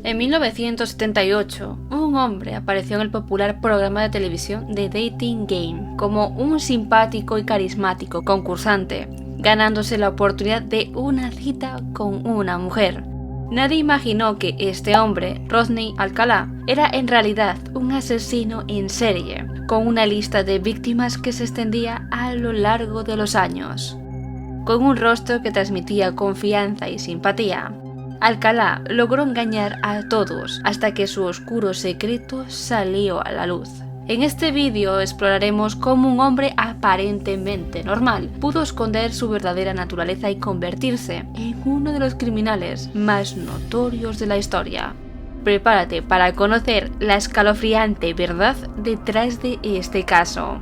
En 1978, un hombre apareció en el popular programa de televisión The Dating Game como un simpático y carismático concursante, ganándose la oportunidad de una cita con una mujer. Nadie imaginó que este hombre, Rodney Alcalá, era en realidad un asesino en serie, con una lista de víctimas que se extendía a lo largo de los años. Con un rostro que transmitía confianza y simpatía, Alcalá logró engañar a todos hasta que su oscuro secreto salió a la luz. En este vídeo exploraremos cómo un hombre aparentemente normal pudo esconder su verdadera naturaleza y convertirse en uno de los criminales más notorios de la historia. Prepárate para conocer la escalofriante verdad detrás de este caso.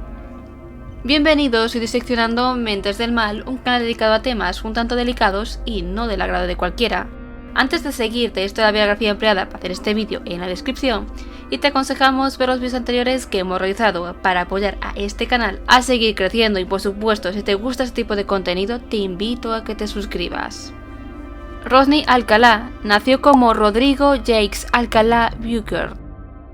Bienvenidos a Diseccionando Mentes del Mal, un canal dedicado a temas un tanto delicados y no del agrado de cualquiera. Antes de seguir, te dejo la biografía empleada para hacer este vídeo en la descripción y te aconsejamos ver los vídeos anteriores que hemos realizado para apoyar a este canal a seguir creciendo y por supuesto si te gusta este tipo de contenido te invito a que te suscribas. Rodney Alcalá nació como Rodrigo Jacques Alcalá Bucher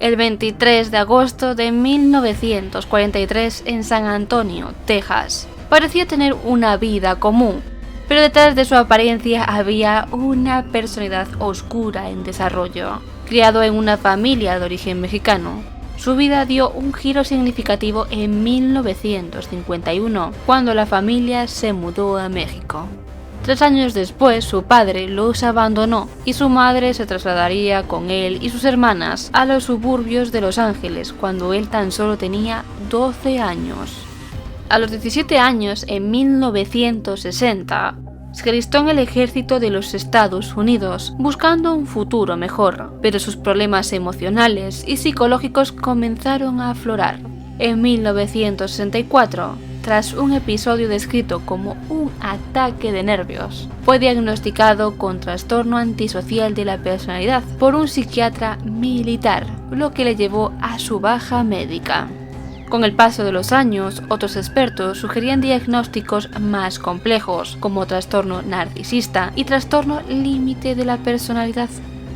el 23 de agosto de 1943 en San Antonio, Texas. Parecía tener una vida común, pero detrás de su apariencia había una personalidad oscura en desarrollo. Criado en una familia de origen mexicano, su vida dio un giro significativo en 1951, cuando la familia se mudó a México. 3 años después, su padre los abandonó y su madre se trasladaría con él y sus hermanas a los suburbios de Los Ángeles cuando él tan solo tenía 12 años. A los 17 años, en 1960, se alistó en el ejército de los Estados Unidos, buscando un futuro mejor, pero sus problemas emocionales y psicológicos comenzaron a aflorar. En 1964, tras un episodio descrito como un ataque de nervios, fue diagnosticado con trastorno antisocial de la personalidad por un psiquiatra militar, lo que le llevó a su baja médica. Con el paso de los años, otros expertos sugerían diagnósticos más complejos, como trastorno narcisista y trastorno límite de la personalidad.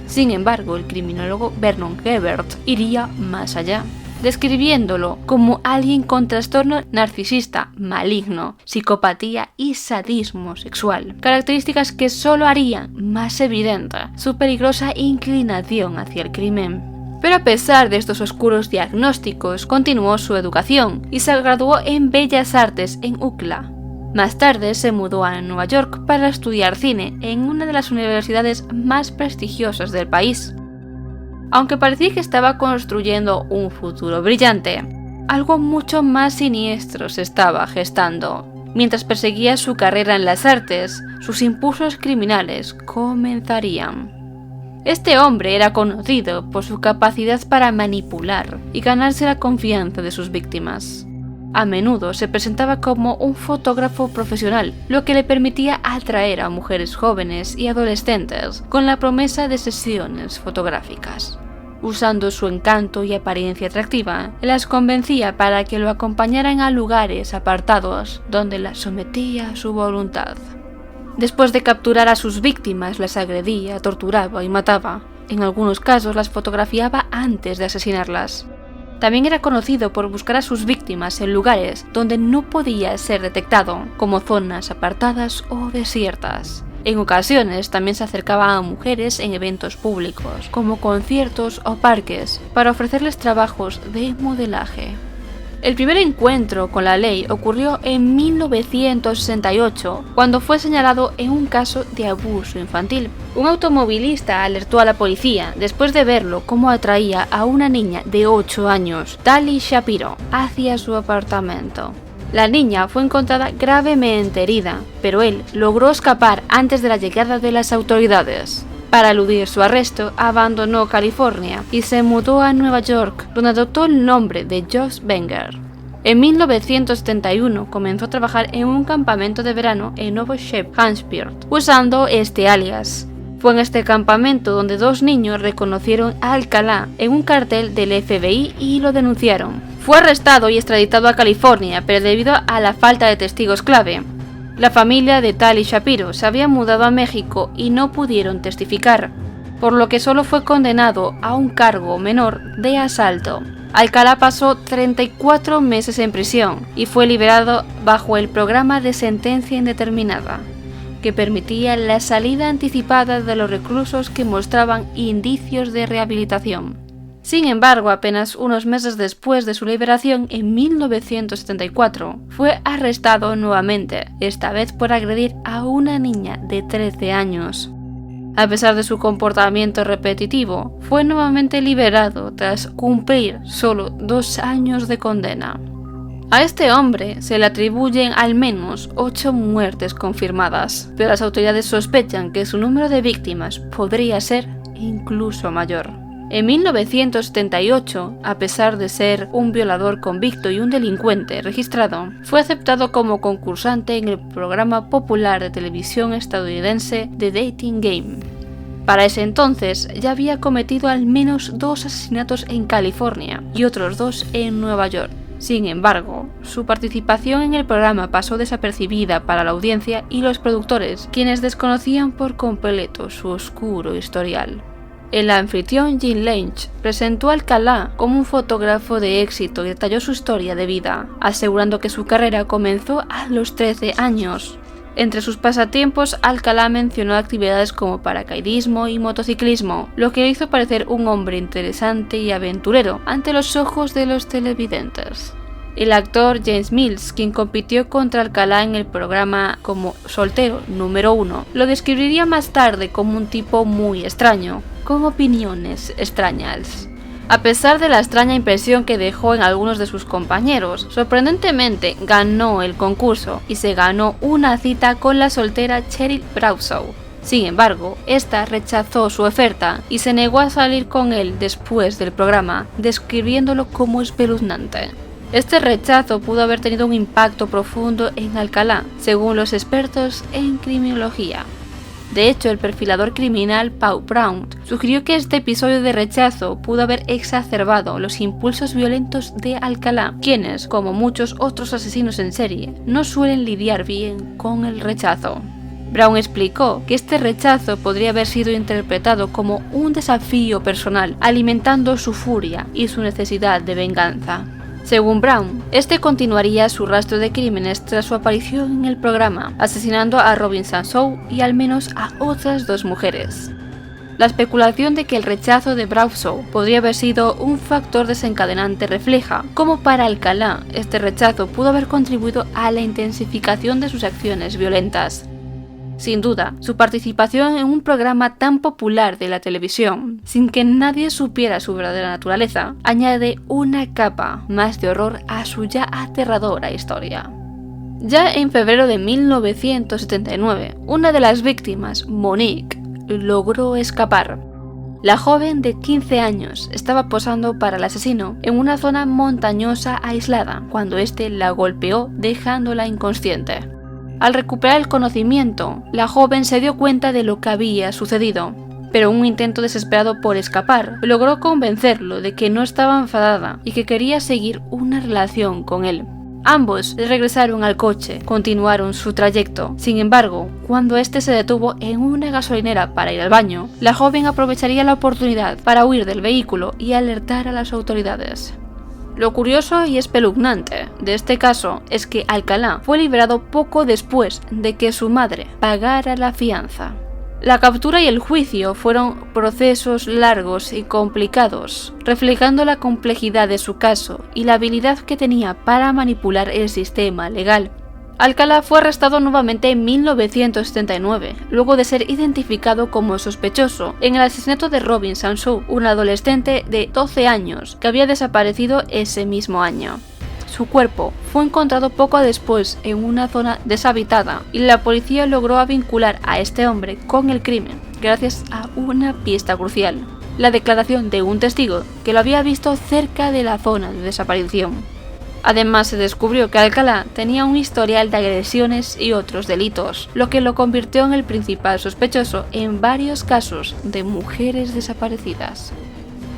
Sin embargo, el criminólogo Vernon Hebert iría más allá, describiéndolo como alguien con trastorno narcisista maligno, psicopatía y sadismo sexual, características que solo harían más evidente su peligrosa inclinación hacia el crimen. Pero a pesar de estos oscuros diagnósticos, continuó su educación y se graduó en Bellas Artes en UCLA. Más tarde se mudó a Nueva York para estudiar cine en una de las universidades más prestigiosas del país. Aunque parecía que estaba construyendo un futuro brillante, algo mucho más siniestro se estaba gestando. Mientras perseguía su carrera en las artes, sus impulsos criminales comenzarían. Este hombre era conocido por su capacidad para manipular y ganarse la confianza de sus víctimas. A menudo se presentaba como un fotógrafo profesional, lo que le permitía atraer a mujeres jóvenes y adolescentes con la promesa de sesiones fotográficas. Usando su encanto y apariencia atractiva, las convencía para que lo acompañaran a lugares apartados donde las sometía a su voluntad. Después de capturar a sus víctimas, las agredía, torturaba y mataba. En algunos casos las fotografiaba antes de asesinarlas. También era conocido por buscar a sus víctimas en lugares donde no podía ser detectado, como zonas apartadas o desiertas. En ocasiones también se acercaba a mujeres en eventos públicos, como conciertos o parques, para ofrecerles trabajos de modelaje. El primer encuentro con la ley ocurrió en 1968, cuando fue señalado en un caso de abuso infantil. Un automovilista alertó a la policía después de verlo cómo atraía a una niña de 8 años, Tali Shapiro, hacia su apartamento. La niña fue encontrada gravemente herida, pero él logró escapar antes de la llegada de las autoridades. Para eludir su arresto, abandonó California y se mudó a Nueva York, donde adoptó el nombre de Josh Wenger. En 1971 comenzó a trabajar en un campamento de verano en Nuevo Hampshire, usando este alias. Fue en este campamento donde 2 niños reconocieron a Alcalá en un cartel del FBI y lo denunciaron. Fue arrestado y extraditado a California, pero debido a la falta de testigos clave, la familia de Tali Shapiro se había mudado a México y no pudieron testificar. por lo que solo fue condenado a un cargo menor de asalto. Alcalá pasó 34 meses en prisión y fue liberado bajo el programa de sentencia indeterminada, que permitía la salida anticipada de los reclusos que mostraban indicios de rehabilitación. Sin embargo, apenas unos meses después de su liberación, en 1974, fue arrestado nuevamente, esta vez por agredir a una niña de 13 años. A pesar de su comportamiento repetitivo, fue nuevamente liberado tras cumplir solo 2 años de condena. A este hombre se le atribuyen al menos 8 muertes confirmadas, pero las autoridades sospechan que su número de víctimas podría ser incluso mayor. En 1978, a pesar de ser un violador convicto y un delincuente registrado, fue aceptado como concursante en el programa popular de televisión estadounidense The Dating Game. Para ese entonces ya había cometido al menos 2 asesinatos en California y otros 2 en Nueva York. Sin embargo, su participación en el programa pasó desapercibida para la audiencia y los productores, quienes desconocían por completo su oscuro historial. El anfitrión Jim Lange presentó a Alcalá como un fotógrafo de éxito y detalló su historia de vida, asegurando que su carrera comenzó a los 13 años. Entre sus pasatiempos, Alcalá mencionó actividades como paracaidismo y motociclismo, lo que le hizo parecer un hombre interesante y aventurero ante los ojos de los televidentes. El actor James Mills, quien compitió contra Alcalá en el programa como soltero número 1, lo describiría más tarde como un tipo muy extraño, con opiniones extrañas. A pesar de la extraña impresión que dejó en algunos de sus compañeros, sorprendentemente ganó el concurso y se ganó una cita con la soltera Cheryl Bradshaw. Sin embargo, esta rechazó su oferta y se negó a salir con él después del programa, describiéndolo como espeluznante. Este rechazo pudo haber tenido un impacto profundo en Alcalá, según los expertos en criminología. De hecho, el perfilador criminal Paul Brown sugirió que este episodio de rechazo pudo haber exacerbado los impulsos violentos de Alcalá, quienes, como muchos otros asesinos en serie, no suelen lidiar bien con el rechazo. Brown explicó que este rechazo podría haber sido interpretado como un desafío personal, alimentando su furia y su necesidad de venganza. Según Brown, este continuaría su rastro de crímenes tras su aparición en el programa, asesinando a Robin Sansow y al menos a otras 2 mujeres. La especulación de que el rechazo de Bradshaw podría haber sido un factor desencadenante refleja cómo para Alcalá este rechazo pudo haber contribuido a la intensificación de sus acciones violentas. Sin duda, su participación en un programa tan popular de la televisión, sin que nadie supiera su verdadera naturaleza, añade una capa más de horror a su ya aterradora historia. Ya en febrero de 1979, una de las víctimas, Monique, logró escapar. La joven de 15 años estaba posando para el asesino en una zona montañosa aislada, cuando este la golpeó dejándola inconsciente. Al recuperar el conocimiento, la joven se dio cuenta de lo que había sucedido, pero un intento desesperado por escapar logró convencerlo de que no estaba enfadada y que quería seguir una relación con él. Ambos regresaron al coche, continuaron su trayecto. Sin embargo, cuando este se detuvo en una gasolinera para ir al baño, la joven aprovecharía la oportunidad para huir del vehículo y alertar a las autoridades. Lo curioso y espeluznante de este caso es que Alcalá fue liberado poco después de que su madre pagara la fianza. La captura y el juicio fueron procesos largos y complicados, reflejando la complejidad de su caso y la habilidad que tenía para manipular el sistema legal. Alcalá fue arrestado nuevamente en 1979, luego de ser identificado como sospechoso en el asesinato de Robin Sansow, un adolescente de 12 años que había desaparecido ese mismo año. Su cuerpo fue encontrado poco después en una zona deshabitada y la policía logró vincular a este hombre con el crimen gracias a una pista crucial: la declaración de un testigo que lo había visto cerca de la zona de desaparición. Además, se descubrió que Alcalá tenía un historial de agresiones y otros delitos, lo que lo convirtió en el principal sospechoso en varios casos de mujeres desaparecidas.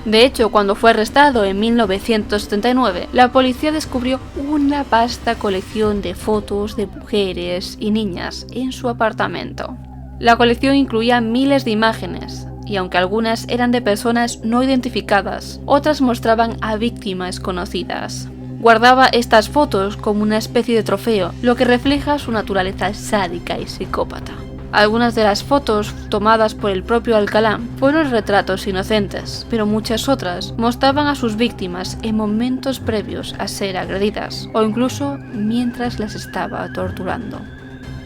De hecho, cuando fue arrestado en 1979, la policía descubrió una vasta colección de fotos de mujeres y niñas en su apartamento. La colección incluía miles de imágenes, y aunque algunas eran de personas no identificadas, otras mostraban a víctimas conocidas. Guardaba estas fotos como una especie de trofeo, lo que refleja su naturaleza sádica y psicópata. Algunas de las fotos tomadas por el propio Alcalá fueron retratos inocentes, pero muchas otras mostraban a sus víctimas en momentos previos a ser agredidas, o incluso mientras las estaba torturando.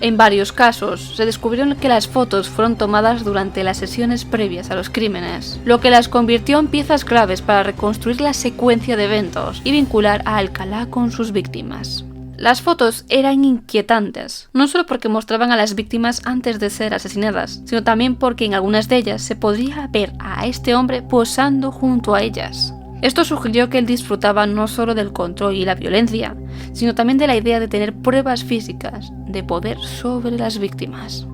En varios casos, se descubrieron que las fotos fueron tomadas durante las sesiones previas a los crímenes, lo que las convirtió en piezas claves para reconstruir la secuencia de eventos y vincular a Alcalá con sus víctimas. Las fotos eran inquietantes, no solo porque mostraban a las víctimas antes de ser asesinadas, sino también porque en algunas de ellas se podría ver a este hombre posando junto a ellas. Esto sugirió que él disfrutaba no solo del control y la violencia, sino también de la idea de tener pruebas físicas de poder sobre las víctimas.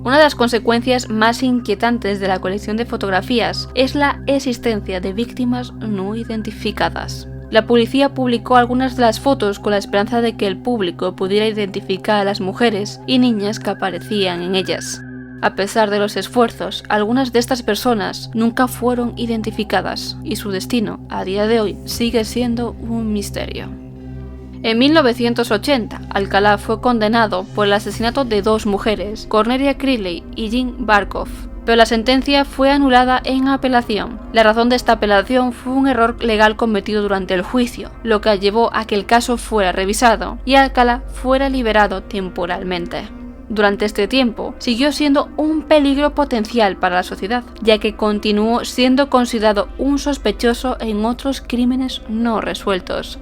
Una de las consecuencias más inquietantes de la colección de fotografías es la existencia de víctimas no identificadas. La policía publicó algunas de las fotos con la esperanza de que el público pudiera identificar a las mujeres y niñas que aparecían en ellas. A pesar de los esfuerzos, algunas de estas personas nunca fueron identificadas y su destino, a día de hoy, sigue siendo un misterio. En 1980, Alcalá fue condenado por el asesinato de 2 mujeres, Cornelia Crilley y Jean Barkoff, pero la sentencia fue anulada en apelación. La razón de esta apelación fue un error legal cometido durante el juicio, lo que llevó a que el caso fuera revisado y Alcalá fuera liberado temporalmente. Durante este tiempo, siguió siendo un peligro potencial para la sociedad, ya que continuó siendo considerado un sospechoso en otros crímenes no resueltos.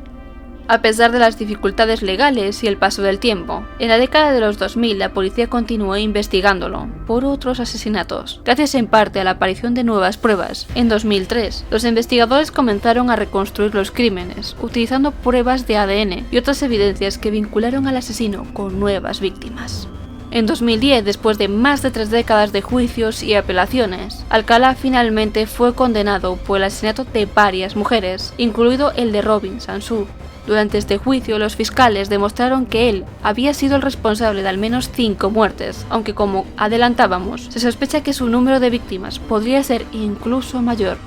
A pesar de las dificultades legales y el paso del tiempo, en la década de los 2000 la policía continuó investigándolo por otros asesinatos. Gracias en parte a la aparición de nuevas pruebas, en 2003, los investigadores comenzaron a reconstruir los crímenes, utilizando pruebas de ADN y otras evidencias que vincularon al asesino con nuevas víctimas. En 2010, después de más de 3 décadas de juicios y apelaciones, Alcalá finalmente fue condenado por el asesinato de varias mujeres, incluido el de Robin Sansu. Durante este juicio, los fiscales demostraron que él había sido el responsable de al menos 5 muertes, aunque como adelantábamos, se sospecha que su número de víctimas podría ser incluso mayor.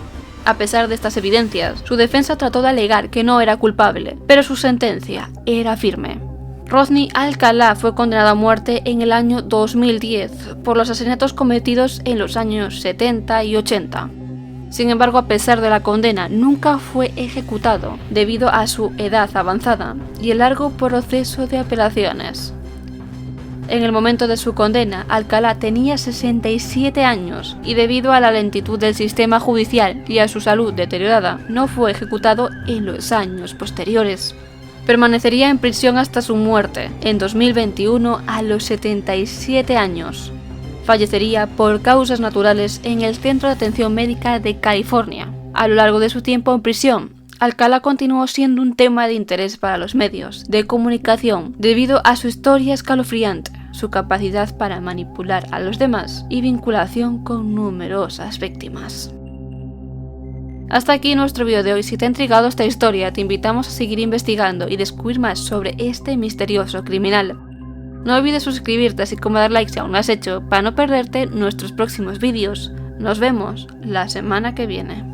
A pesar de estas evidencias, su defensa trató de alegar que no era culpable, pero su sentencia era firme. Rodney Alcalá fue condenado a muerte en el año 2010 por los asesinatos cometidos en los años 70 y 80. Sin embargo, a pesar de la condena, nunca fue ejecutado debido a su edad avanzada y el largo proceso de apelaciones. En el momento de su condena, Alcalá tenía 67 años y debido a la lentitud del sistema judicial y a su salud deteriorada, no fue ejecutado en los años posteriores. Permanecería en prisión hasta su muerte, en 2021 a los 77 años. Fallecería por causas naturales en el Centro de Atención Médica de California. A lo largo de su tiempo en prisión, Alcalá continuó siendo un tema de interés para los medios de comunicación debido a su historia escalofriante, su capacidad para manipular a los demás y vinculación con numerosas víctimas. Hasta aquí nuestro vídeo de hoy. Si te ha intrigado esta historia, te invitamos a seguir investigando y descubrir más sobre este misterioso criminal. No olvides suscribirte así como dar like si aún no lo has hecho para no perderte nuestros próximos vídeos. Nos vemos la semana que viene.